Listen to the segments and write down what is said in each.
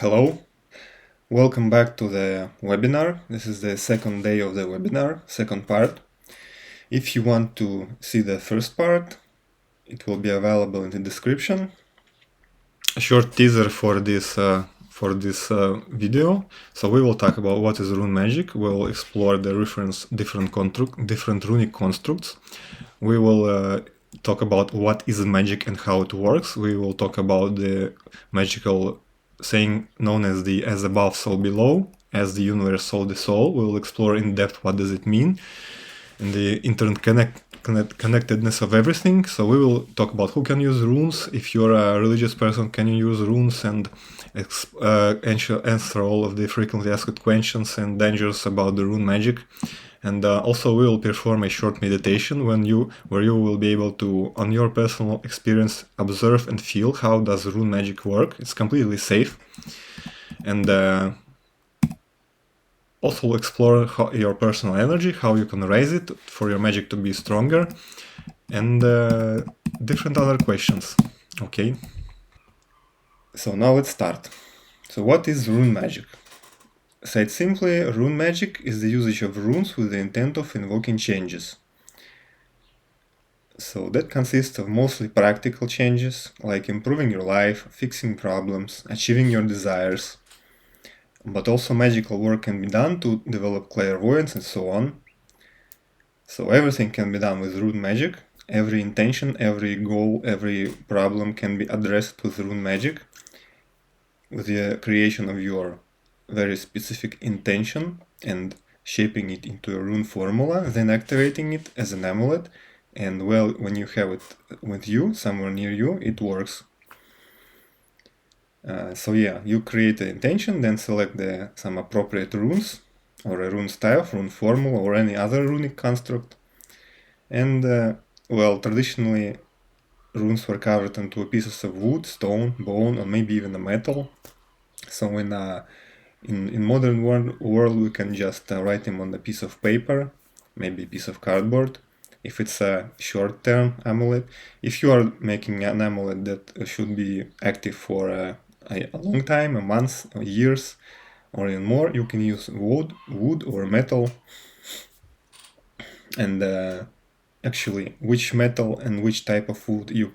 Hello, welcome back to the webinar. This is the second day of the webinar, second part. If you want to see the first part, it will be available in the description. A short teaser for this video. So we will talk about what is rune magic. We'll explore the different runic constructs. We will talk about what is magic and how it works. We will talk about the magical saying known as the as above so below, as the universe so the soul. We will explore in depth what does it mean and the interconnectedness of everything. So we will talk about who can use runes. If you're a religious person, can you use runes, and answer all of the frequently asked questions and dangers about the rune magic. And also we will perform a short meditation where you will be able to, on your personal experience, observe and feel how does rune magic work. It's completely safe. And also explore your personal energy, how you can raise it for your magic to be stronger, and different other questions. Okay. So now let's start. So what is rune magic? Said simply, rune magic is the usage of runes with the intent of invoking changes. So that consists of mostly practical changes, like improving your life, fixing problems, achieving your desires. But also magical work can be done to develop clairvoyance and so on. So everything can be done with rune magic. Every intention, every goal, every problem can be addressed with rune magic, with the creation of your very specific intention and shaping it into a rune formula, then activating it as an amulet, and well, when you have it with you, somewhere near you, it works. So yeah, you create the intention, then select some appropriate runes, or a rune style, rune formula, or any other runic construct. And well, traditionally, runes were carved into pieces of wood, stone, bone, or maybe even a metal. So in modern world, we can just write them on a piece of paper, maybe a piece of cardboard, if it's a short-term amulet. If you are making an amulet that should be active for a long time, a month, or years, or even more, you can use wood or metal. And actually, which metal and which type of wood you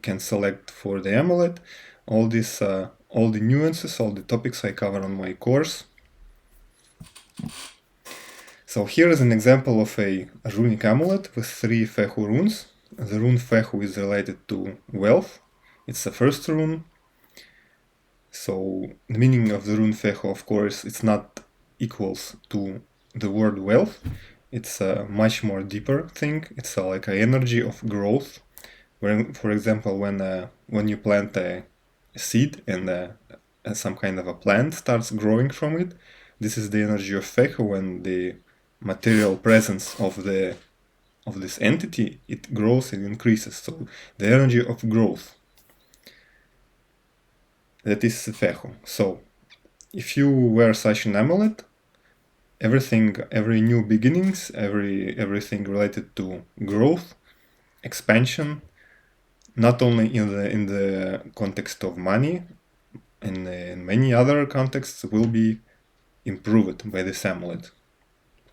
can select for the amulet, all the nuances, all the topics I cover on my course. So here is an example of a runic amulet with 3 Fehu runes. The rune Fehu is related to wealth. It's the first rune. So the meaning of the rune Fehu, of course, it's not equals to the word wealth. It's a much more deeper thing. It's like an energy of growth. When, for example, when you plant a seed and some kind of a plant starts growing from it, this is the energy of Fehu, when the material presence of this entity, it grows and increases. So the energy of growth, that is Fehu. So if you wear such an amulet, every new beginnings, everything related to growth, expansion, not only in the context of money, in many other contexts, will be improved by this amulet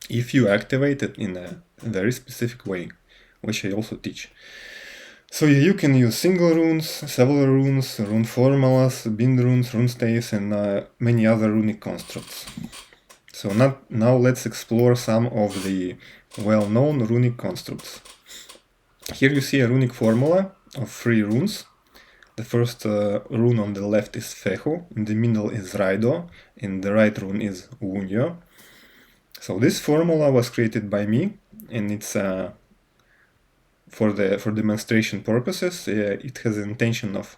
if you activate it in a very specific way, which I also teach. So yeah, you can use single runes, several runes, rune formulas, bind runes, rune staves, and many other runic constructs. So now let's explore some of the well-known runic constructs. Here you see a runic formula of 3 runes. The first rune on the left is Fehu, in the middle is Raido, and the right rune is Wunyo. So this formula was created by me, and it's for demonstration purposes. It has the intention of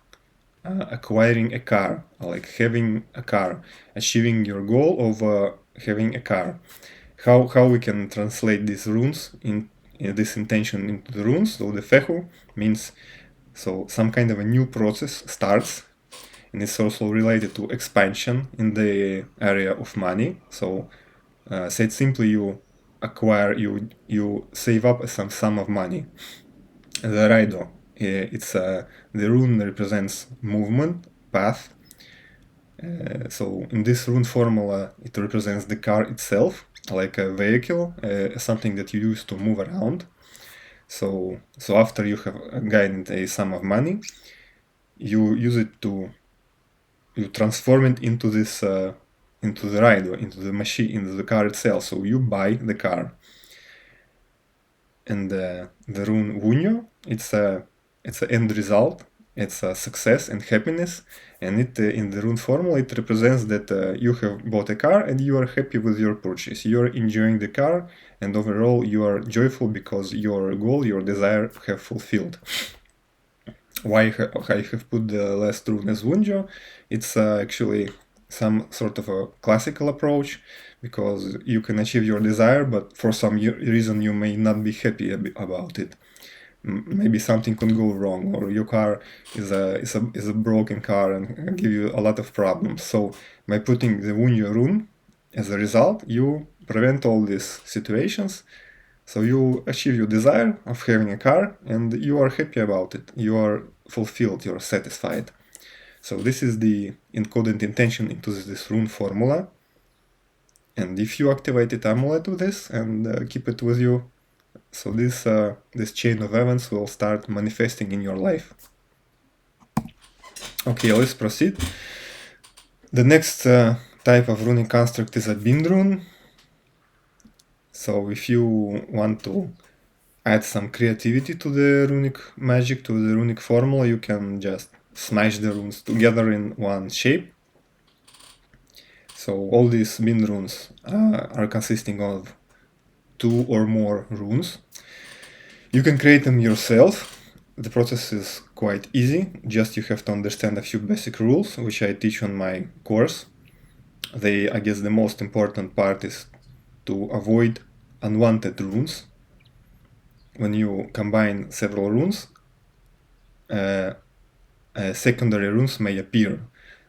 acquiring a car, like having a car, achieving your goal of having a car. How we can translate these runes in this intention into the runes? So the Fehu means some kind of a new process starts, and it's also related to expansion in the area of money. So said simply, you save up some sum of money. The Raido, the rune represents movement, path, So in this rune formula, it represents the car itself, like a vehicle, something that you use to move around. So after you have gained a sum of money, you use it to transform it into this into the ride, into the machine, into the car itself. So you buy the car. And the rune Wunyo, it's an end result. It's a success and happiness, and it in the rune formula it represents that you have bought a car and you are happy with your purchase. You are enjoying the car, and overall you are joyful because your goal, your desire have fulfilled. Why I have put the last rune as Wunjo? It's actually some sort of a classical approach, because you can achieve your desire, but for some reason you may not be happy about it. Maybe something could go wrong, or your car is a broken car and give you a lot of problems. So by putting the Wunjo rune as a result, you prevent all these situations. So you achieve your desire of having a car, and you are happy about it. You are fulfilled, you are satisfied. So this is the encoded intention into this rune formula. And if you activate it amulet with this and keep it with you, so this chain of events will start manifesting in your life. Okay, let's proceed. The next type of runic construct is a bind rune. So if you want to add some creativity to the runic magic, to the runic formula, you can just smash the runes together in one shape. So all these bind runes are consisting of 2 or more runes. You can create them yourself. The process is quite easy, just you have to understand a few basic rules, which I teach on my course. I guess the most important part is to avoid unwanted runes. When you combine several runes, secondary runes may appear,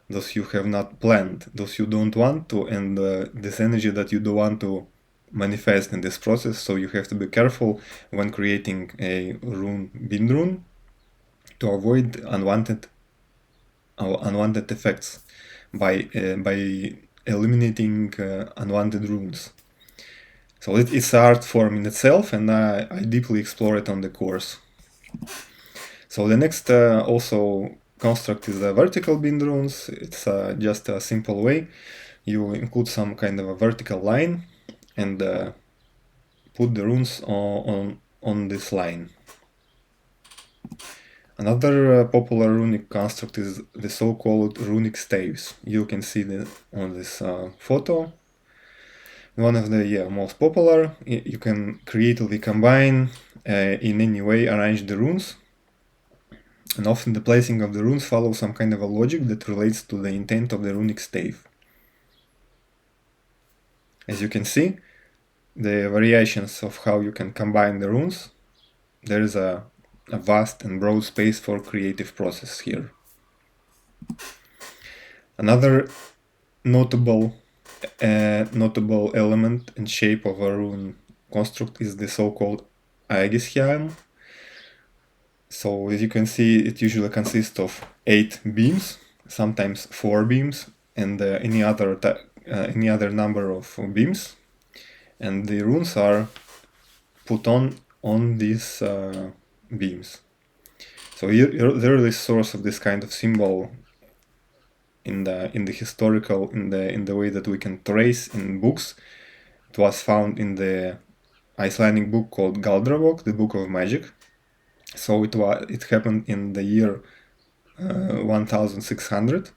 those you have not planned, those you don't want to, and this energy that you don't want to manifest in this process. So you have to be careful when creating a rune, bind rune, to avoid unwanted effects by eliminating unwanted runes. So it's an art form in itself, and I deeply explore it on the course. So the next also construct is the vertical bind runes. It's just a simple way. You include some kind of a vertical line and put the runes on this line. Another popular runic construct is the so-called runic staves. You can see on this photo. One of the most popular. You can creatively combine, in any way arrange the runes, and often the placing of the runes follows some kind of a logic that relates to the intent of the runic stave. As you can see, the variations of how you can combine the runes, there is a vast and broad space for creative process here. Another notable element and shape of a rune construct is the so-called Aegishjelm. So as you can see, it usually consists of 8 beams, sometimes 4 beams, and any other number of beams, and the runes are put on these beams. So the early source of this kind of symbol in the historical, in the way that we can trace in books, it was found in the Icelandic book called Galdravok, the Book of Magic. So it happened in the year 1600,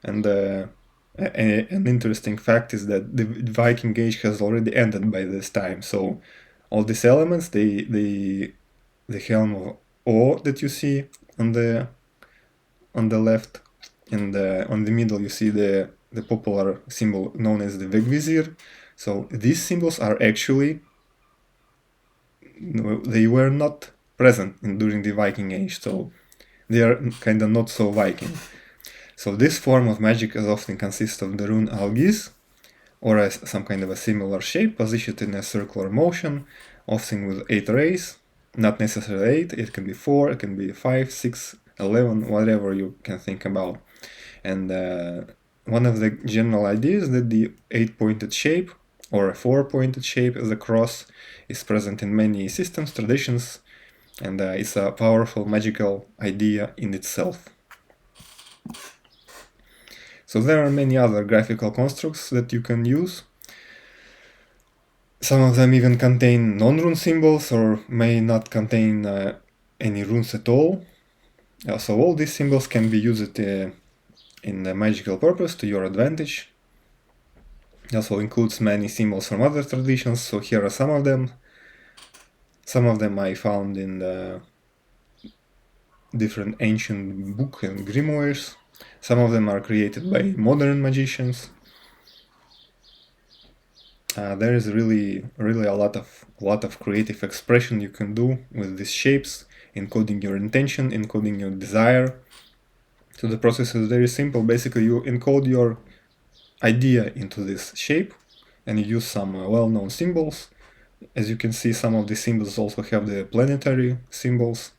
and an interesting fact is that the Viking Age has already ended by this time. So all these elements, the helm of O that you see on the left, and on the middle you see the popular symbol known as the Vegvizir. So these symbols are actually, they were not present during the Viking Age, so they are kind of not so Viking. So this form of magic is often consists of the rune Algis, or some kind of a similar shape, positioned in a circular motion, often with 8 rays, not necessarily 8, it can be 4, it can be 5, 6, 11, whatever you can think about. And one of the general ideas that the 8-pointed shape or a 4-pointed shape as a cross is present in many systems, traditions, and it's a powerful magical idea in itself. So there are many other graphical constructs that you can use. Some of them even contain non-rune symbols or may not contain any runes at all. So all these symbols can be used in a magical purpose to your advantage. It also includes many symbols from other traditions, so here are some of them. Some of them I found in the different ancient books and grimoires. Some of them are created by modern magicians. There is really a lot of creative expression you can do with these shapes, encoding your intention, encoding your desire. So the process is very simple. Basically, you encode your idea into this shape, and you use some well-known symbols. As you can see, some of the symbols also have the planetary symbols,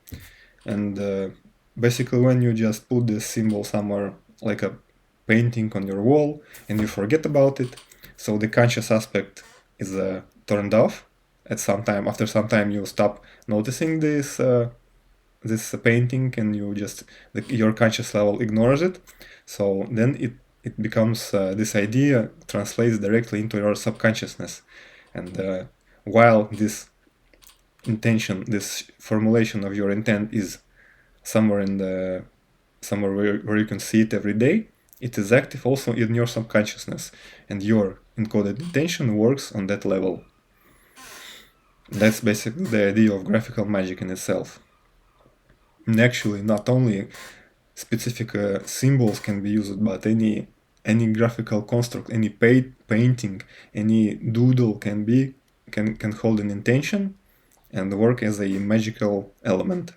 and basically when you just put this symbol somewhere, like a painting on your wall, and you forget about it, so the conscious aspect is turned off. After some time, you stop noticing this painting, and you just your conscious level ignores it. So then it becomes this idea translates directly into your subconsciousness, and while this intention, this formulation of your intent is somewhere where you can see it every day, it is active also in your subconsciousness, and your encoded intention works on that level. That's basically the idea of graphical magic in itself. And actually, not only specific symbols can be used, but any graphical construct, any painting, any doodle can hold an intention and work as a magical element.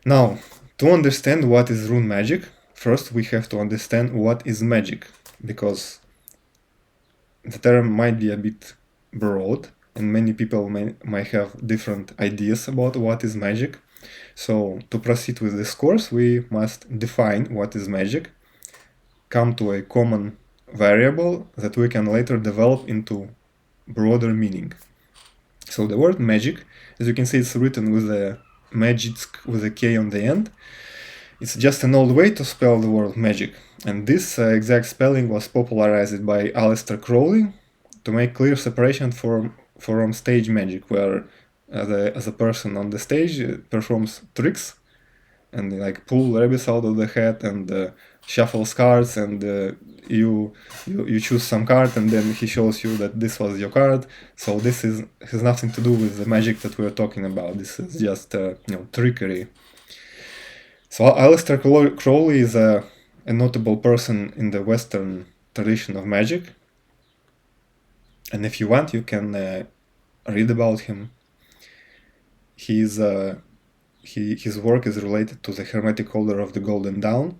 Now, to understand what is rune magic, first we have to understand what is magic, because the term might be a bit broad and many people might have different ideas about what is magic. So to proceed with this course, we must define what is magic, come to a common variable that we can later develop into broader meaning. So the word magic, as you can see, it's written with a Magick with a K on the end. It's just an old way to spell the word magic, and this exact spelling was popularized by Aleister Crowley to make clear separation from stage magic, where as a person on the stage performs tricks and like pull rabbits out of the hat and shuffles cards, and you choose some card, and then he shows you that this was your card. So this has nothing to do with the magic that we're talking about. This is just trickery. So Aleister Crowley is a notable person in the Western tradition of magic, and if you want, you can read about him. His work is related to the Hermetic Order of the Golden Dawn,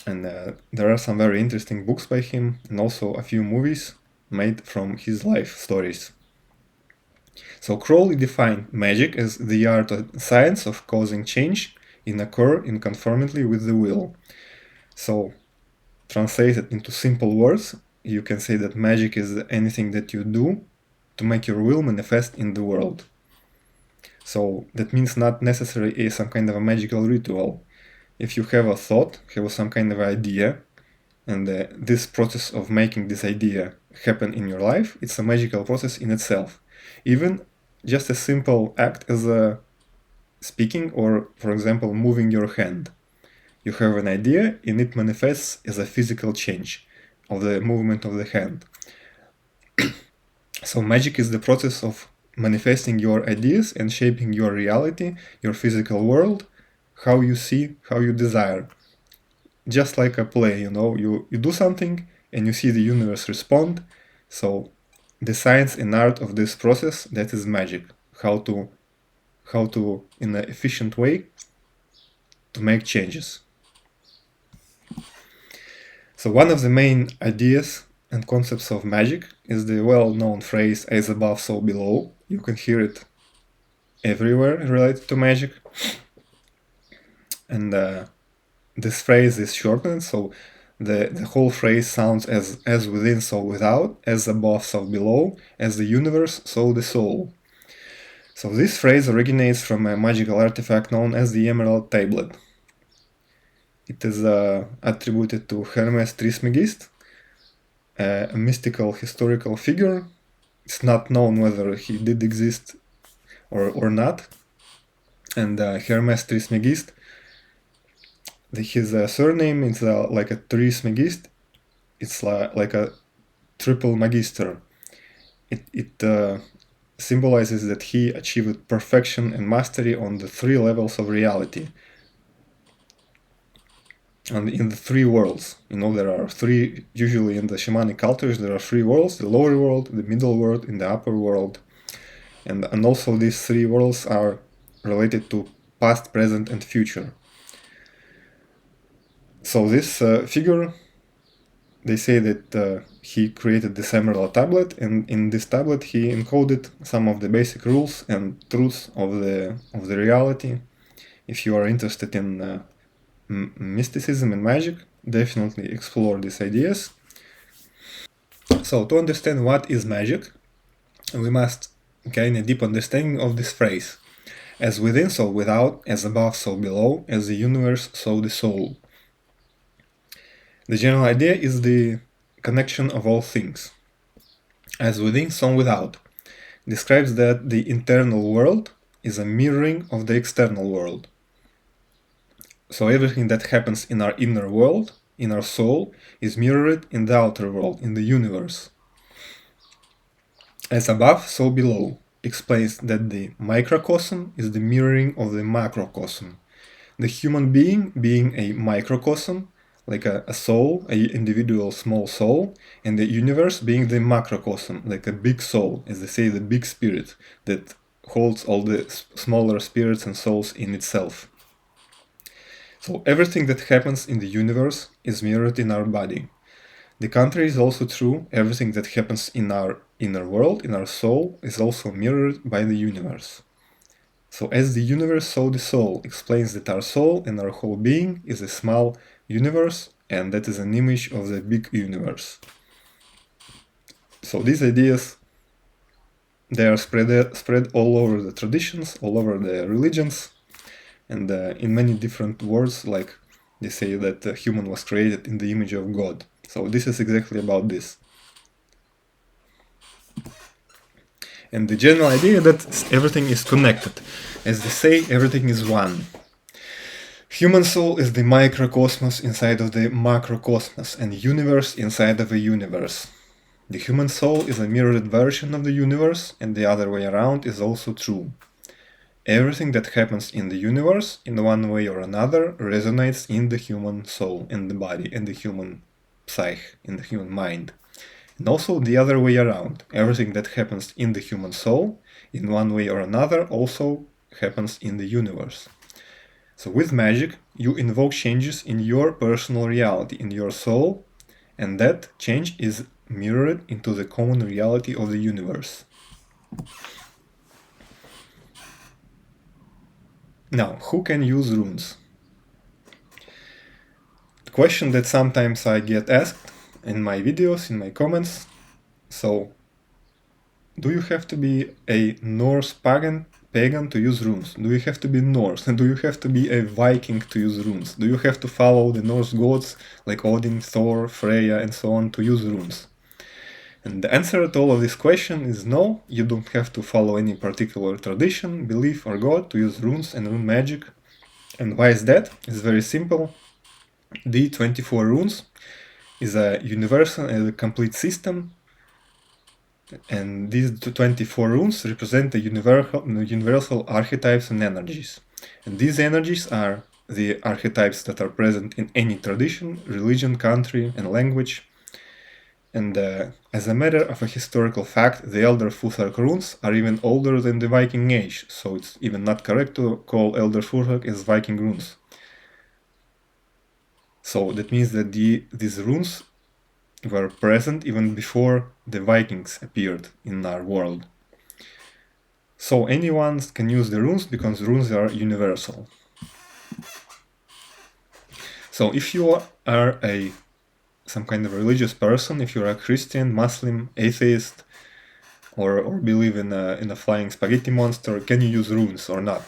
and there are some very interesting books by him, and also a few movies made from his life stories. So Crowley defined magic as the art and science of causing change in occur in conformity with the will. So, translated into simple words, you can say that magic is anything that you do to make your will manifest in the world. So that means not necessarily some kind of a magical ritual. If you have a thought, have some kind of idea, and this process of making this idea happen in your life, it's a magical process in itself. Even just a simple act as a speaking or, for example, moving your hand. You have an idea and it manifests as a physical change of the movement of the hand. So magic is the process of manifesting your ideas and shaping your reality, your physical world, how you see, how you desire. Just like a play, you do something and you see the universe respond. So the science and art of this process, that is magic. How to in an efficient way to make changes. So one of the main ideas and concepts of magic is the well-known phrase "as above, so below." You can hear it everywhere related to magic. And this phrase is shortened, so the whole phrase sounds as within, so without, as above, so below, as the universe, so the soul. So this phrase originates from a magical artifact known as the Emerald Tablet. It is attributed to Hermes Trismegiст, a mystical historical figure. It's not known whether he did exist or not. And Hermes Trismegiст, his surname is like a Trismegiст. It's like a triple magister. It symbolizes that he achieved perfection and mastery on the 3 levels of reality. And in the 3 worlds, there are 3, usually in the shamanic cultures, there are 3 worlds: the lower world, the middle world, and the upper world. And also these 3 worlds are related to past, present, and future. So this figure, they say that he created this emerald tablet, and in this tablet he encoded some of the basic rules and truths of the reality. If you are interested in mysticism and magic, definitely explore these ideas. So to understand what is magic, we must gain a deep understanding of this phrase: as within, so without; as above, so below; as the universe, so the soul. The general idea is the connection of all things. As within, so without describes that the internal world is a mirroring of the external world. So everything that happens in our inner world, in our soul, is mirrored in the outer world, in the universe. As above, so below explains that the microcosm is the mirroring of the macrocosm. The human being a microcosm, like a soul, an individual small soul, and the universe being the macrocosm, like a big soul, as they say, the big spirit that holds all the smaller spirits and souls in itself. So everything that happens in the universe is mirrored in our body. The contrary is also true. Everything that happens in our inner world, in our soul, is also mirrored by the universe. So as the universe, so the soul explains that our soul and our whole being is a small universe, and that is an image of the big universe. So these ideas, they are spread all over the traditions, all over the religions, and in many different words, like they say that a human was created in the image of God. So this is exactly about this. And the general idea that everything is connected. As they say, everything is one. Human soul is the microcosmos inside of the macrocosmos, and universe inside of a universe. The human soul is a mirrored version of the universe, and the other way around is also true. Everything that happens in the universe, in one way or another, resonates in the human soul, in the body, in the human psyche, in the human mind. And also the other way around. Everything that happens in the human soul, in one way or another, also happens in the universe. So with magic, you invoke changes in your personal reality, in your soul, and that change is mirrored into the common reality of the universe. Now, who can use runes? The question that sometimes I get asked in my videos, in my comments. So, do you have to be a Norse pagan to use runes? Do you have to be Norse? And do you have to be a Viking to use runes? Do you have to follow the Norse gods like Odin, Thor, Freya, and so on to use runes? And the answer to all of this question is no, you don't have to follow any particular tradition, belief, or god to use runes and rune magic. And why is that? It's very simple. The 24 runes is a universal and a complete system, and these 24 runes represent the universal archetypes and energies. And these energies are the archetypes that are present in any tradition, religion, country, and language. And as a matter of a historical fact, the Elder Futhark runes are even older than the Viking Age, so it's even not correct to call Elder Futhark as Viking runes. So that means that these runes were present even before the Vikings appeared in our world. So anyone can use the runes because runes are universal. So if you are some kind of religious person, if you're a Christian, Muslim, atheist, or believe in a flying spaghetti monster, can you use runes or not?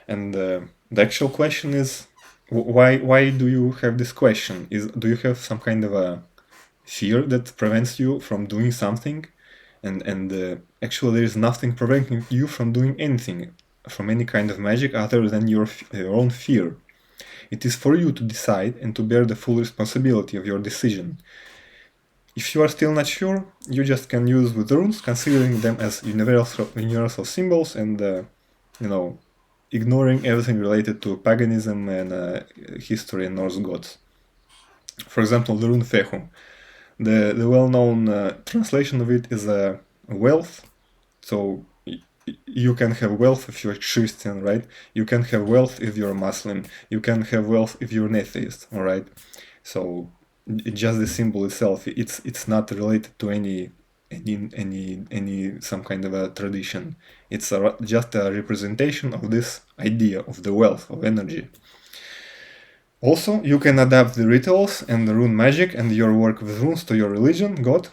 And the actual question is, why do you have this question? Do you have some kind of a fear that prevents you from doing something? And actually there is nothing preventing you from doing anything, from any kind of magic, other than your own fear. It is for you to decide and to bear the full responsibility of your decision. If you are still not sure, you just can use with runes, considering them as universal symbols and, ignoring everything related to paganism and history and Norse gods. For example, the rune Fehu. The well-known translation of it is wealth. So you can have wealth if you're Christian, right? You can have wealth if you're Muslim. You can have wealth if you're an atheist, all right? So just the symbol itself, it's not related to any some kind of a tradition. It's just a representation of this idea of the wealth of energy. Also, you can adapt the rituals and the rune magic and your work with runes to your religion, God,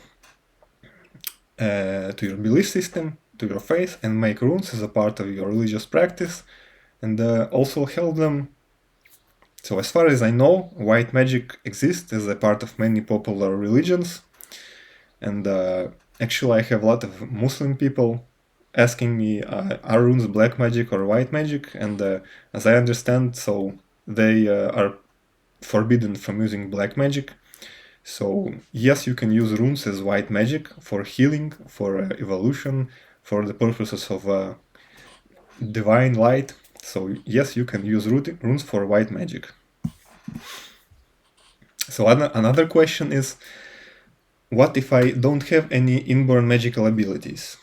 to your belief system, to your faith, and make runes as a part of your religious practice, and also help them. So as far as I know, white magic exists as a part of many popular religions, and actually I have a lot of Muslim people asking me, are runes black magic or white magic? And as I understand, so they are forbidden from using black magic. So yes, you can use runes as white magic for healing, for evolution, for the purposes of divine light. So yes, you can use runes for white magic. So another question is, what if I don't have any inborn magical abilities?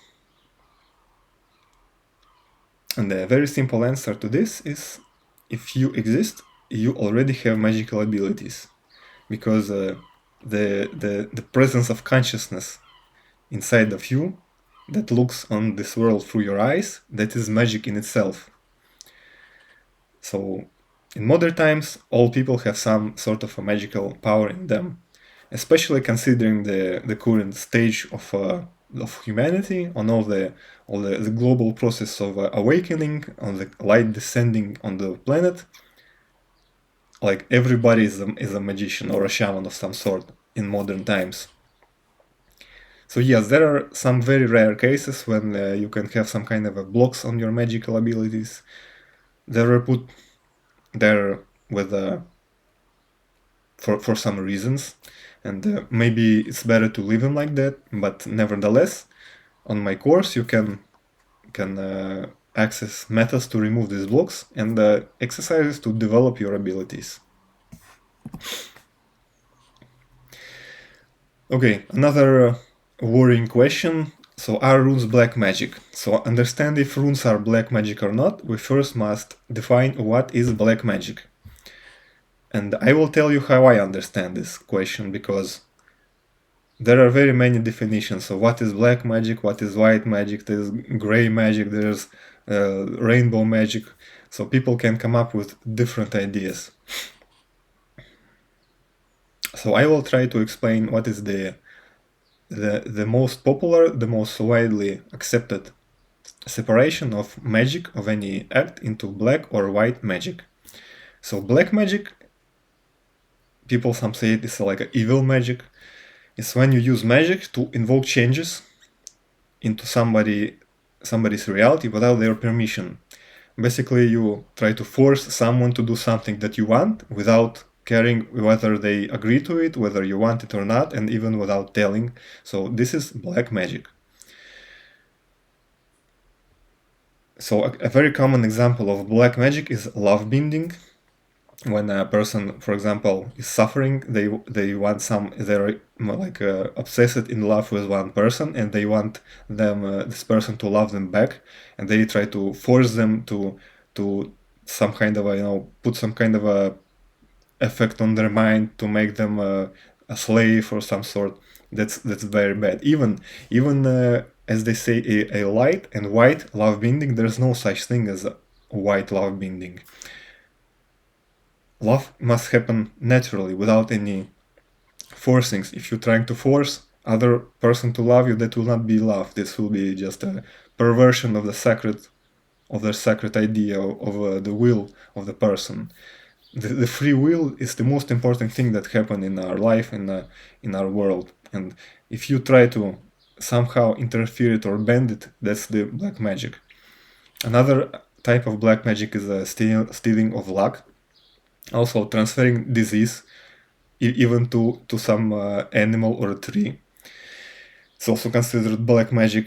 And the very simple answer to this is, if you exist, you already have magical abilities, because the presence of consciousness inside of you that looks on this world through your eyes, that is magic in itself. So in modern times, all people have some sort of a magical power in them, especially considering the current stage of humanity, on all the global process of awakening, on the light descending on the planet. Like everybody is a magician or a shaman of some sort in modern times. So yes, there are some very rare cases when you can have some kind of blocks on your magical abilities. They were put there with for some reasons, and maybe it's better to leave them like that. But nevertheless, on my course you can access methods to remove these blocks and exercises to develop your abilities. Okay, another worrying question. So are runes black magic? So understand if runes are black magic or not, we first must define what is black magic. And I will tell you how I understand this question, because there are very many definitions of what is black magic, what is white magic, there's gray magic, there's rainbow magic. So people can come up with different ideas. So I will try to explain what is the most popular, the most widely accepted separation of magic, of any act, into black or white magic. So black magic, people some say it is like an evil magic. It's when you use magic to invoke changes into somebody's reality without their permission. Basically, you try to force someone to do something that you want without caring whether they agree to it, whether you want it or not, and even without telling. So this is black magic. So a very common example of black magic is love binding. When a person, for example, is suffering, they want they're like obsessed in love with one person, and they want this person to love them back, and they try to force them to some kind of put some kind of a effect on their mind to make them a slave or some sort. That's very bad. Even as they say, a light and white love binding, there's no such thing as a white love binding. love must happen naturally, without any forcings. If you're trying to force other person to love you, that will not be love. This will be just a perversion of the sacred idea of the will of the person. The free will is the most important thing that happened in our life, in our world. And if you try to somehow interfere it or bend it, that's the black magic. Another type of black magic is stealing of luck, also transferring disease, even to some animal or a tree. It's also considered black magic.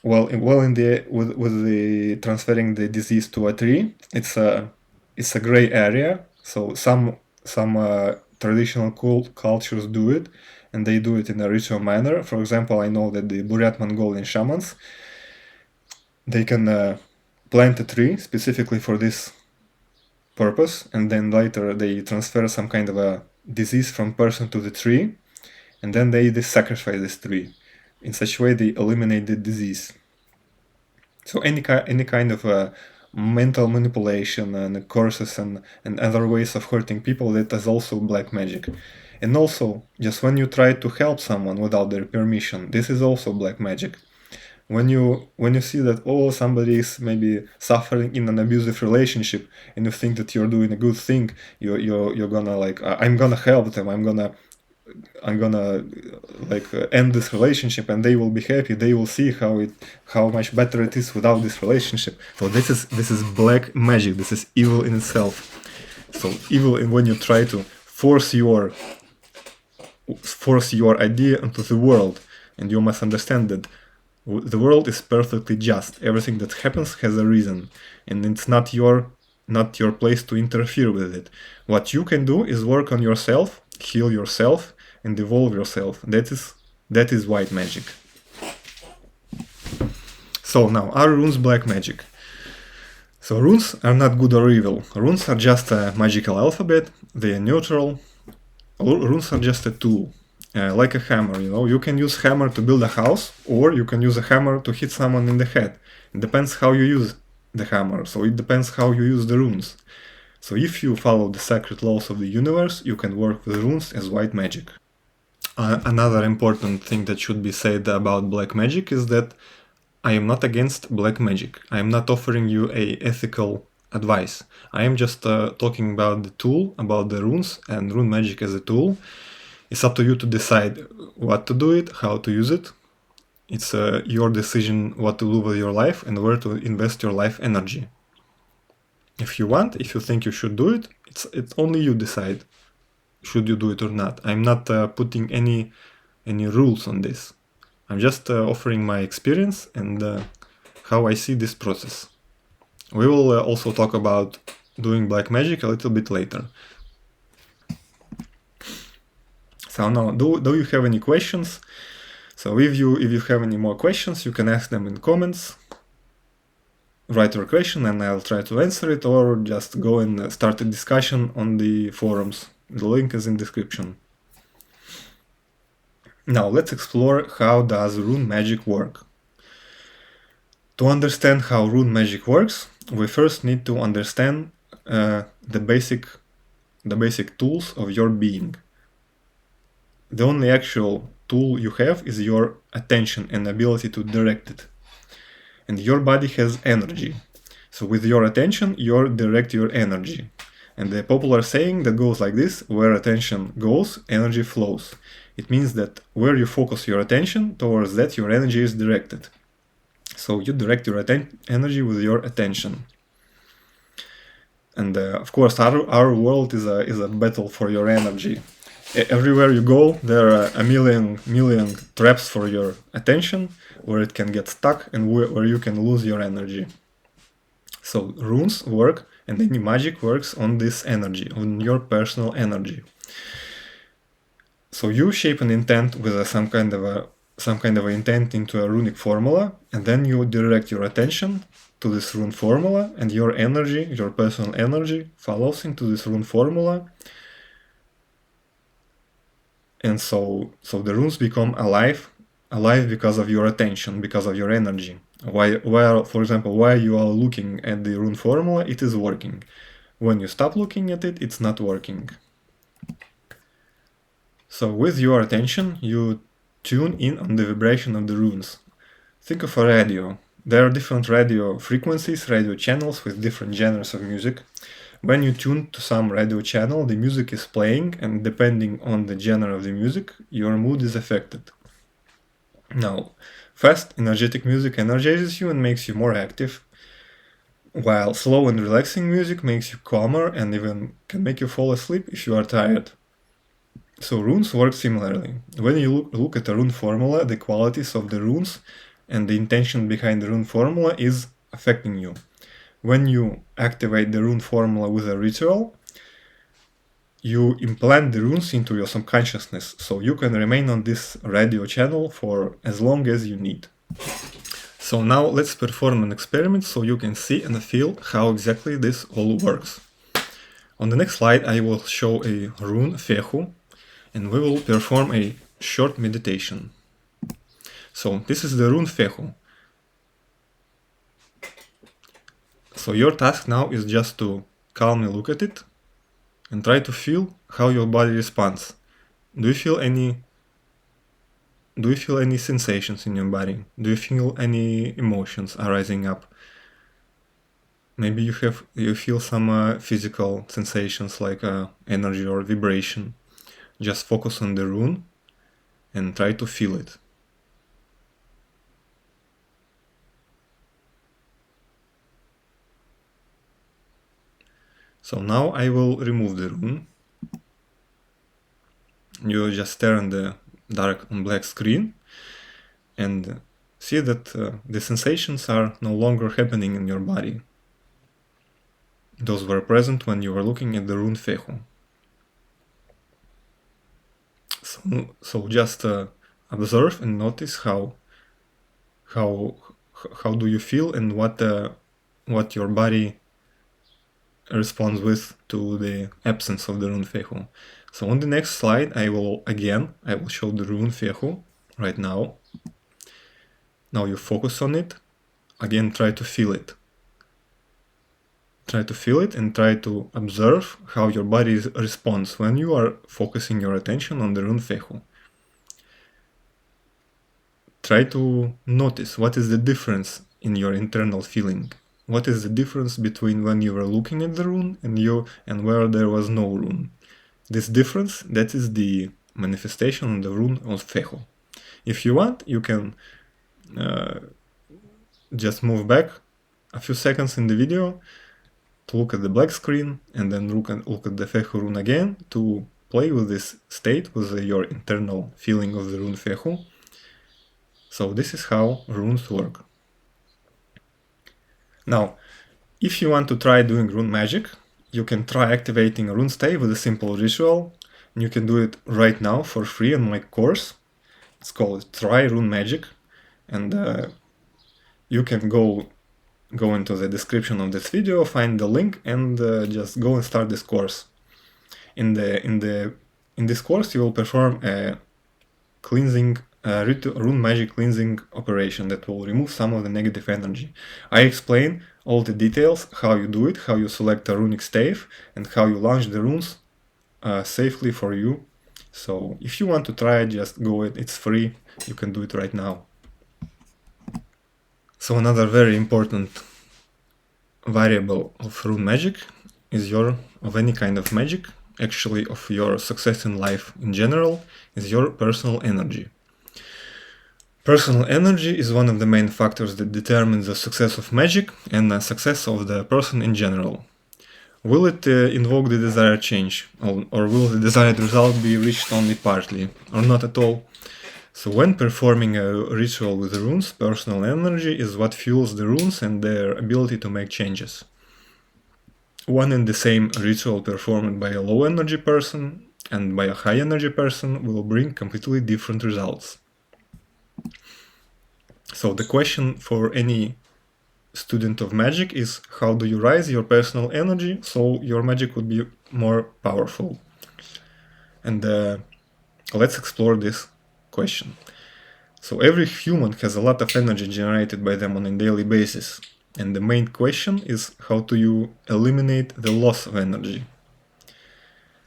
With the transferring the disease to a tree, it's a gray area. So some traditional cultures do it, and they do it in a ritual manner. For example, I know that the Buryat Mongolian shamans, they can plant a tree specifically for this purpose, and then later they transfer some kind of a disease from person to the tree, and then they sacrifice this tree. In such a way, they eliminate the disease. So any kind of mental manipulation and curses and other ways of hurting people, that is also black magic. And also, just when you try to help someone without their permission, this is also black magic. When you see that somebody is maybe suffering in an abusive relationship, and you think that you're doing a good thing, you're gonna I'm gonna help them, I'm gonna end this relationship, and they will be happy. They will see how much better it is without this relationship. So this is black magic. This is evil in itself. So evil in when you try to force your idea into the world, and you must understand that the world is perfectly just. Everything that happens has a reason, and it's not your place to interfere with it. What you can do is work on yourself, heal yourself, and evolve yourself. That is white magic. So now, are runes black magic? So runes are not good or evil. Runes are just a magical alphabet. They are neutral. Runes are just a tool. Like a hammer, you can use hammer to build a house, or you can use a hammer to hit someone in the head. It depends how you use the hammer, so it depends how you use the runes. So if you follow the sacred laws of the universe, you can work with runes as white magic. Another important thing that should be said about black magic is that I am not against black magic. I am not offering you a ethical advice. I am just talking about the tool, about the runes and rune magic as a tool. It's up to you to decide what to do it, how to use it. It's your decision what to do with your life and where to invest your life energy. If you think you should do it, it's only you decide should you do it or not. I'm not putting any rules on this. I'm just offering my experience and how I see this process. We will also talk about doing black magic a little bit later. So now, do you have any questions? So if you have any more questions, you can ask them in comments. Write your question and I'll try to answer it, or just go and start a discussion on the forums. The link is in description. Now let's explore how does rune magic work. To understand how rune magic works, we first need to understand the basic tools of your being. The only actual tool you have is your attention and ability to direct it. And your body has energy. So with your attention, you direct your energy. And the popular saying that goes like this: where attention goes, energy flows. It means that where you focus your attention, towards that your energy is directed. So you direct your energy with your attention. And of course, our world is a battle for your energy. Everywhere you go, there are a million traps for your attention, where it can get stuck and where you can lose your energy. So runes work, and any magic works on this energy, on your personal energy. So you shape an intent with some kind of intent into a runic formula, and then you direct your attention to this rune formula, and your energy, your personal energy, follows into this rune formula. And so the runes become alive because of your attention, because of your energy. While, for example, while you are looking at the rune formula, it is working. When you stop looking at it, it's not working. So with your attention, you tune in on the vibration of the runes. Think of a radio. There are different radio frequencies, radio channels with different genres of music. When you tune to some radio channel, the music is playing, and depending on the genre of the music, your mood is affected. Now, fast, energetic music energizes you and makes you more active, while slow and relaxing music makes you calmer and even can make you fall asleep if you are tired. So runes work similarly. When you look at a rune formula, the qualities of the runes and the intention behind the rune formula is affecting you. When you activate the rune formula with a ritual, you implant the runes into your subconsciousness, so you can remain on this radio channel for as long as you need. So now let's perform an experiment so you can see and feel how exactly this all works. On the next slide I will show a rune Fehu, and we will perform a short meditation. So this is the rune Fehu. So your task now is just to calmly look at it and try to feel how your body responds. Do you feel any sensations in your body? Do you feel any emotions arising up? Maybe you feel some physical sensations like energy or vibration. Just focus on the rune and try to feel it. So now I will remove the rune. You just stare on the dark and black screen and see that the sensations are no longer happening in your body. Those were present when you were looking at the rune Fehu. So just observe and notice how do you feel and what your body responds with to the absence of the rune Fehu. So on the next slide I will show the rune Fehu right now. Now you focus on it. Again, try to feel it. Try to feel it and try to observe how your body responds when you are focusing your attention on the rune Fehu. Try to notice what is the difference in your internal feeling. What is the difference between when you were looking at the rune and where there was no rune? This difference, that is the manifestation of the rune of Fehu. If you want, you can just move back a few seconds in the video to look at the black screen and then look at the Fehu rune again to play with this state, with your internal feeling of the rune Fehu. So this is how runes work. Now, if you want to try doing rune magic, you can try activating a rune stave with a simple ritual. You can do it right now for free on my course. It's called Try Rune Magic, and you can go into the description of this video, find the link, and just go and start this course. In this course, you will perform a cleansing, rune magic cleansing operation that will remove some of the negative energy. I explain all the details, how you do it, how you select a runic stave, and how you launch the runes safely for you. So if you want to try it, just go it. It's free. You can do it right now. So another very important variable of rune magic is of any kind of magic, actually of your success in life in general, is your personal energy. Personal energy is one of the main factors that determines the success of magic and the success of the person in general. Will it invoke the desired change, or will the desired result be reached only partly, or not at all? So when performing a ritual with runes, personal energy is what fuels the runes and their ability to make changes. One and the same ritual performed by a low energy person and by a high energy person will bring completely different results. So the question for any student of magic is, how do you raise your personal energy so your magic would be more powerful? And let's explore this question. So every human has a lot of energy generated by them on a daily basis. And the main question is how do you eliminate the loss of energy?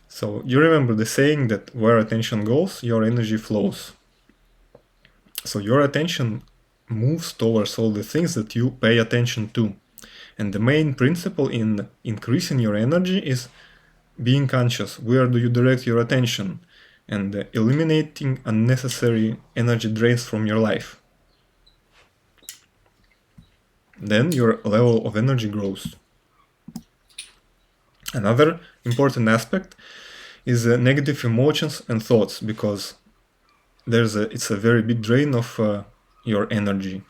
So you remember the saying that where attention goes, your energy flows. So your attention moves towards all the things that you pay attention to. And the main principle in increasing your energy is being conscious. Where do you direct your attention? And eliminating unnecessary energy drains from your life. Then your level of energy grows. Another important aspect is negative emotions and thoughts, because it's a very big drain of your energy.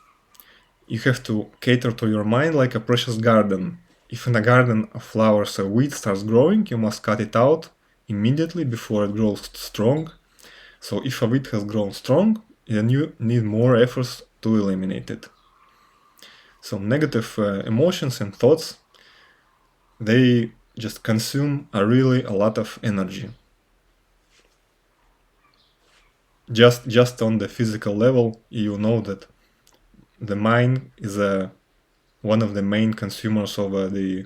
You have to cater to your mind like a precious garden. If in a garden of flowers or weed starts growing, you must cut it out immediately before it grows strong. So if a weed has grown strong, then you need more efforts to eliminate it. So negative emotions and thoughts, they just consume a lot of energy. Just on the physical level, you know that the mind is one of the main consumers of the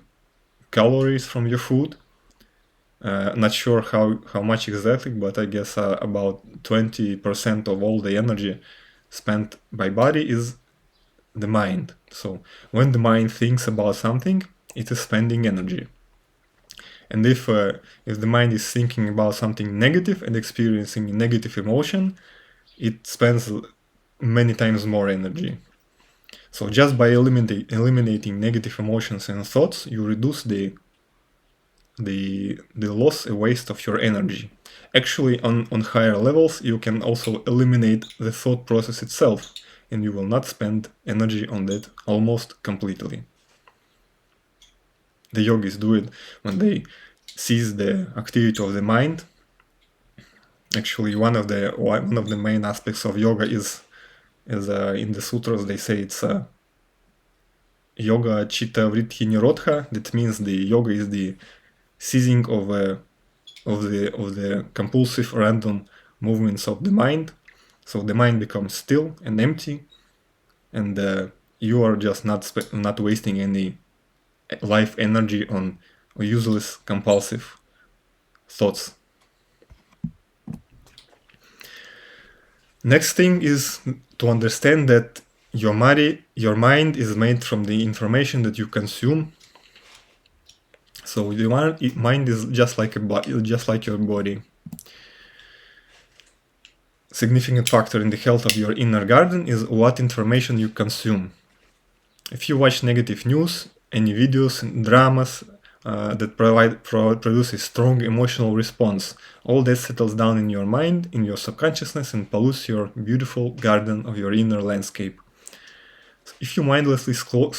calories from your food. Not sure how much exactly, but I guess about 20% of all the energy spent by body is the mind. So when the mind thinks about something, it is spending energy. And if the mind is thinking about something negative and experiencing a negative emotion, it spends many times more energy. So just by eliminating negative emotions and thoughts, you reduce the loss, a waste of your energy. Actually, on higher levels, you can also eliminate the thought process itself, and you will not spend energy on that almost completely. The yogis do it when they cease the activity of the mind. Actually, one of the main aspects of yoga is in the sutras they say it's yoga chitta vritti nirodha. That means the yoga is the ceasing of the compulsive random movements of the mind. So the mind becomes still and empty, and you are just not wasting any life energy on useless compulsive thoughts. Next thing is to understand that your mind is made from the information that you consume. So the mind is just like your body. Significant factor in the health of your inner garden is what information you consume. If you watch negative news, any videos and dramas that produce a strong emotional response, all that settles down in your mind, in your subconsciousness, and pollutes your beautiful garden of your inner landscape. If you mindlessly scroll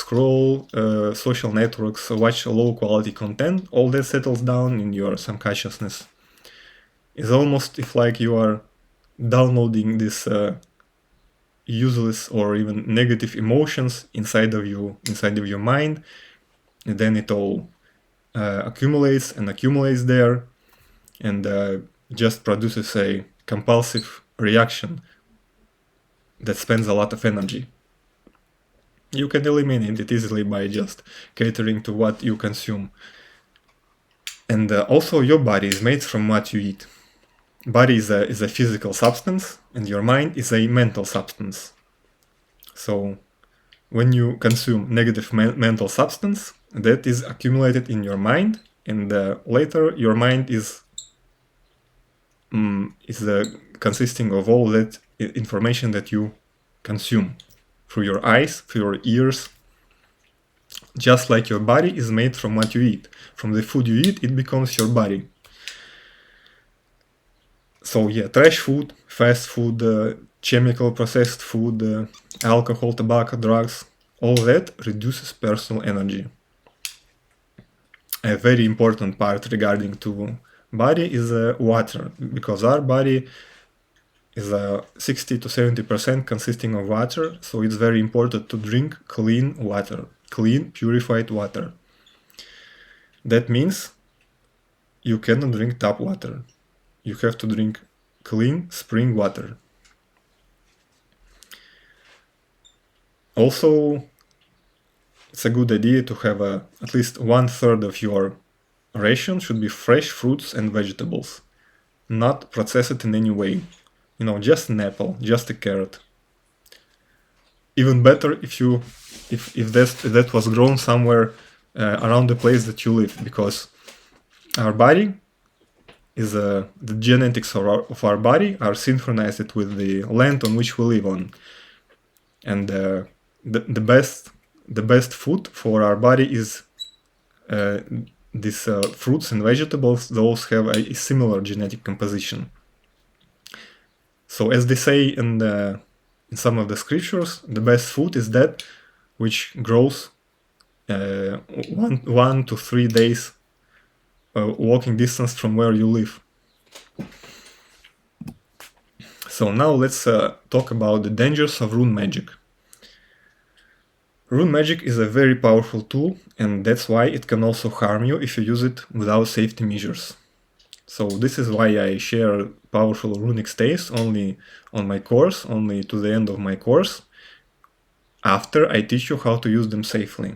social networks, watch low quality content, all that settles down in your subconsciousness. It's almost like you are downloading this useless or even negative emotions inside of your mind, and then it all accumulates there, and just produces a compulsive reaction that spends a lot of energy. You can eliminate it easily by just catering to what you consume. And also your body is made from what you eat. Body is a physical substance, and your mind is a mental substance. So when you consume negative mental substance, that is accumulated in your mind, and later your mind is consisting of all that information that you consume through your eyes, through your ears. Just like your body is made from what you eat. From the food you eat, it becomes your body. So yeah, trash food, fast food, chemical processed food, alcohol, tobacco, drugs, all that reduces personal energy. A very important part regarding to body is water, because our body is 60 to 70% consisting of water, so it's very important to drink clean water, clean, purified water. That means you cannot drink tap water. You have to drink clean spring water. Also, it's a good idea to have at least 1/3 of your ration should be fresh fruits and vegetables, not processed in any way. You know, just an apple, just a carrot. Even better if that was grown somewhere around the place that you live, because our body is the genetics of our body are synchronized with the land on which we live on, and the best food for our body is these fruits and vegetables. Those have a similar genetic composition. So as they say in some of the scriptures, the best food is that which grows 1 to 3 days walking distance from where you live. So now let's talk about the dangers of rune magic. Rune magic is a very powerful tool, and that's why it can also harm you if you use it without safety measures. So this is why I share powerful runic staves only on my course, only to the end of my course, after I teach you how to use them safely.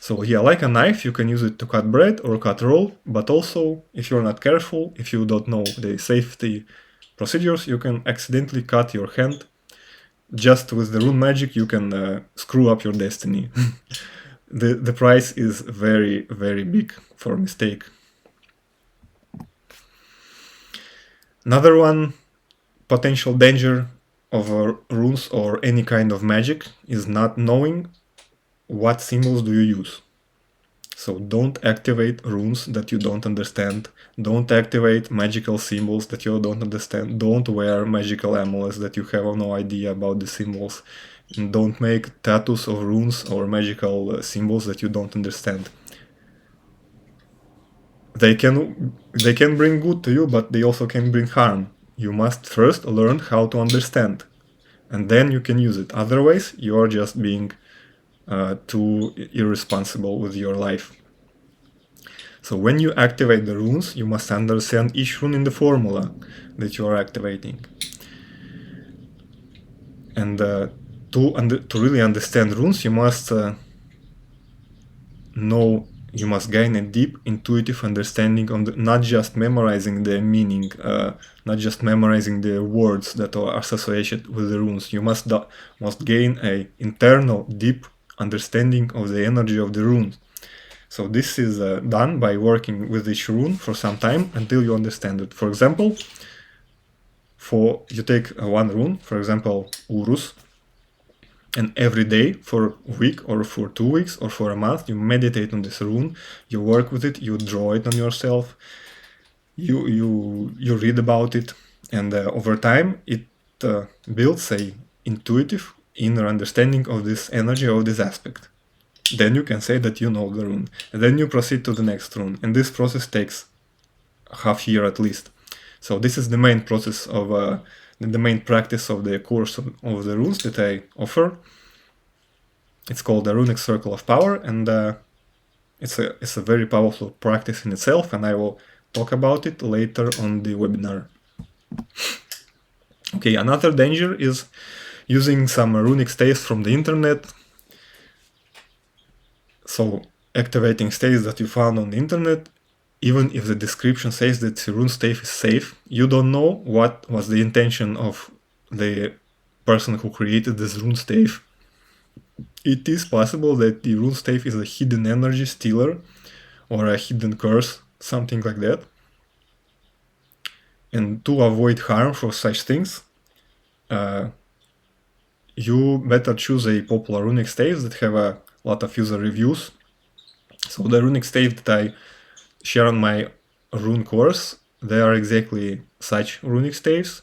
So yeah, like a knife, you can use it to cut bread or cut roll, but also, if you're not careful, if you don't know the safety procedures, you can accidentally cut your hand. Just with the rune magic, you can screw up your destiny. The price is very, very big for a mistake. Another one potential danger of runes or any kind of magic is not knowing what symbols do you use. So don't activate runes that you don't understand. Don't activate magical symbols that you don't understand. Don't wear magical amulets that you have no idea about the symbols. And don't make tattoos of runes or magical symbols that you don't understand. They can bring good to you, but they also can bring harm. You must first learn how to understand, and then you can use it. Otherwise, you are just being too irresponsible with your life. So when you activate the runes, you must understand each rune in the formula that you are activating. And to really understand runes, you must gain a deep intuitive understanding of not just memorizing the meaning, not just memorizing the words that are associated with the runes. You must gain a internal deep understanding of the energy of the runes. So this is done by working with each rune for some time until you understand it. For example, you take one rune, for example, Urus, and every day for a week or for 2 weeks or for a month, you meditate on this rune, you work with it, you draw it on yourself, you read about it, and over time it builds a intuitive inner understanding of this energy, of this aspect. Then you can say that you know the rune, and then you proceed to the next rune, and this process takes half year at least. So this is the main process of the main practice of the course of the runes that I offer. It's called the Runic Circle of Power, and it's a very powerful practice in itself, and I will talk about it later on the webinar. Okay, another danger is using some runic staves from the internet. So activating staves that you found on the internet, even if the description says that the rune stave is safe, you don't know what was the intention of the person who created this rune stave. It is possible that the rune stave is a hidden energy stealer or a hidden curse, something like that. And to avoid harm for such things, you better choose a popular runic staves that have a lot of user reviews. So the runic stave that I share on my rune course, they are exactly such runic staves.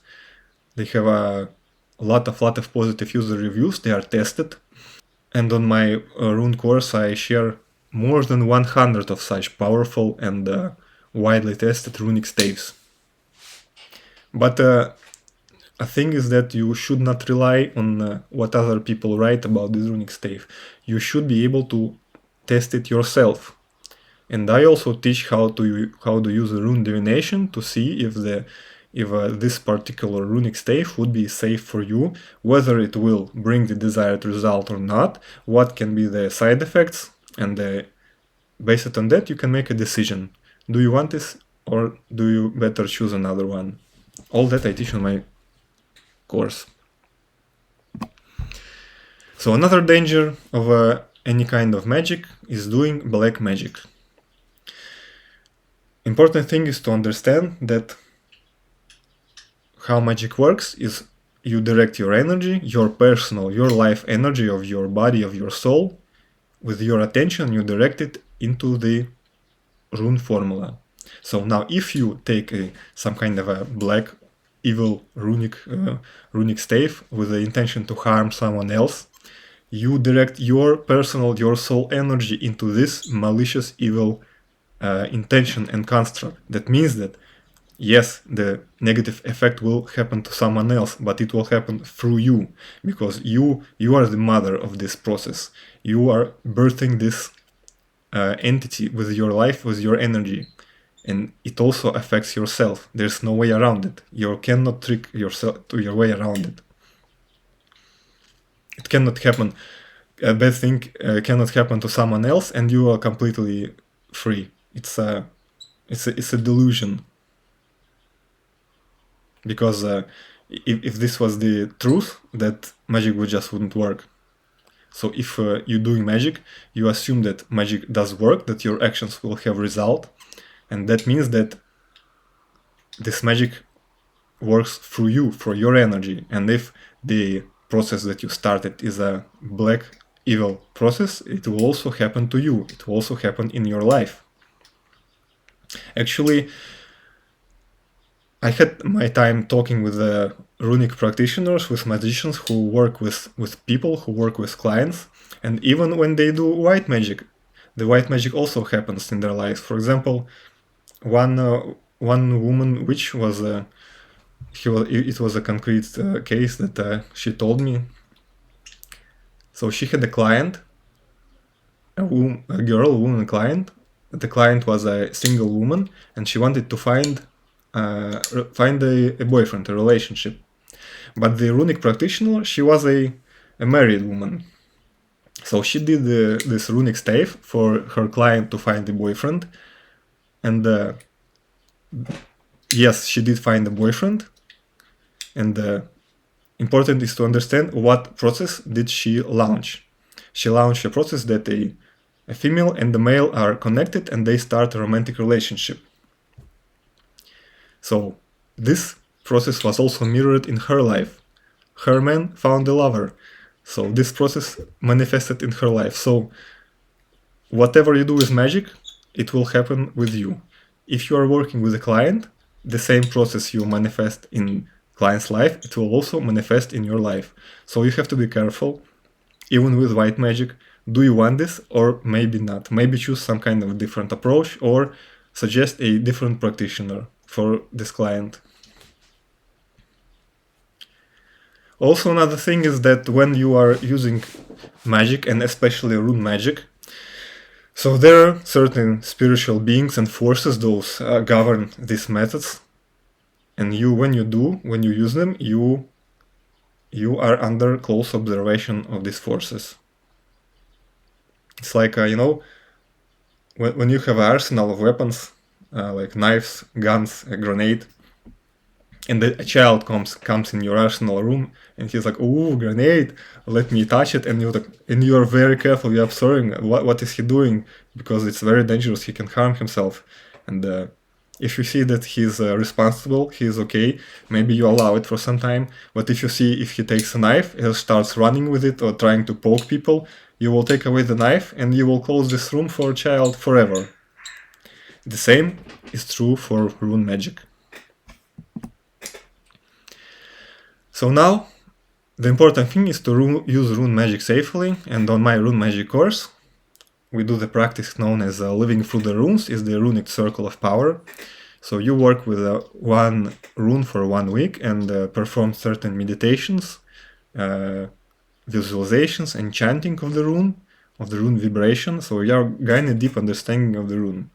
They have a lot of positive user reviews. They are tested, and on my rune course I share more than 100 of such powerful and widely tested runic staves. But a thing is that you should not rely on what other people write about this runic stave. You should be able to test it yourself. And I also teach how to use rune divination to see if the if this particular runic stave would be safe for you, whether it will bring the desired result or not, what can be the side effects, and based on that you can make a decision. Do you want this, or do you better choose another one? All that I teach on my course. So another danger of any kind of magic is doing black magic. Important thing is to understand that how magic works is you direct your energy, your personal, your life energy of your body, of your soul, with your attention you direct it into the rune formula. So now if you take some kind of a black evil runic stave with the intention to harm someone else, you direct your personal, your soul energy into this malicious evil intention and construct. That means that yes, the negative effect will happen to someone else, but it will happen through you, because you are the mother of this process. You are birthing this entity with your life, with your energy, and it also affects yourself. There's no way around it. You cannot trick yourself to your way around it. It cannot happen. A bad thing cannot happen to someone else, and you are completely free. It's a delusion. Because if this was the truth, that magic wouldn't work. So if you're doing magic, you assume that magic does work, that your actions will have result, and that means that this magic works through you, for your energy. And if the process that you started is a black evil process, it will also happen to you. It will also happen in your life. Actually, I had my time talking with runic practitioners, with magicians who work with people, who work with clients, and even when they do white magic, the white magic also happens in their lives. For example, one woman witch was it was a concrete case that she told me. So she had a client, a woman client. The client was a single woman, and she wanted to find a boyfriend, a relationship. But the runic practitioner, she was a married woman. So she did this runic stave for her client to find a boyfriend. And yes, she did find a boyfriend. And important is to understand what process did she launch. She launched a process that a female and the male are connected and they start a romantic relationship. So this process was also mirrored in her life. Her man found a lover. So this process manifested in her life. So whatever you do with magic, it will happen with you. If you are working with a client, the same process you manifest in client's life, it will also manifest in your life. So you have to be careful, even with white magic. Do you want this or maybe not? Maybe choose some kind of different approach or suggest a different practitioner for this client. Also, another thing is that when you are using magic, and especially rune magic, so there are certain spiritual beings and forces, those govern these methods, and when you use them, you are under close observation of these forces. It's like, when you have an arsenal of weapons, like knives, guns, a grenade, and a child comes in your arsenal room, and he's like, "Ooh, grenade! Let me touch it." And you are very careful. You're observing what is he doing, because it's very dangerous. He can harm himself. And if you see that he's responsible, he's okay, maybe you allow it for some time. But if you see if he takes a knife and starts running with it or trying to poke people, you will take away the knife and you will close this room for a child forever. The same is true for rune magic. So now, the important thing is to use rune magic safely, and on my rune magic course, we do the practice known as living through the runes, is the runic circle of power. So you work with one rune for 1 week and perform certain meditations, visualizations and chanting of the rune vibration, so you are gaining a deep understanding of the rune.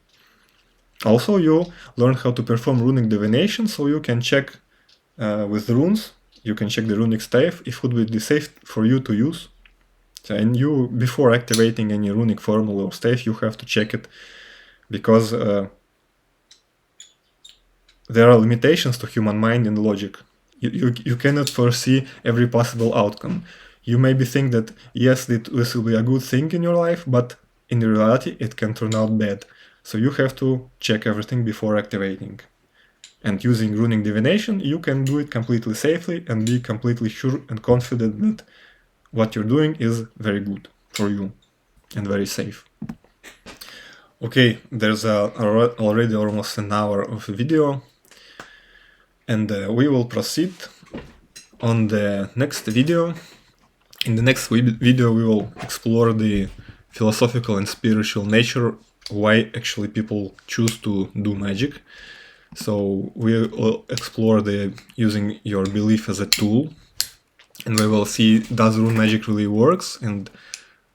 Also, you learn how to perform runic divination, so you can check with the runes. You can check the runic staff if it would be safe for you to use. And you, before activating any runic formula or staff, you have to check it, because there are limitations to human mind and logic. You cannot foresee every possible outcome. You maybe think that yes, this will be a good thing in your life, but in reality it can turn out bad. So you have to check everything before activating. And using runic divination, you can do it completely safely and be completely sure and confident that what you're doing is very good for you and very safe. Okay, there's already almost an hour of video, and we will proceed on the next video. In the next video we will explore the philosophical and spiritual nature, why actually people choose to do magic. So we will explore the using your belief as a tool, and we will see, does rune magic really works, and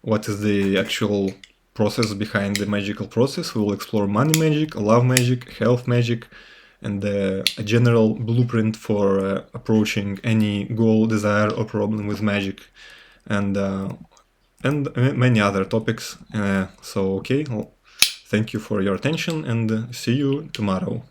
what is the actual process behind the magical process. We will explore money magic, love magic, health magic, and a general blueprint for approaching any goal, desire, or problem with magic, and many other topics. So okay, well, thank you for your attention, and see you tomorrow.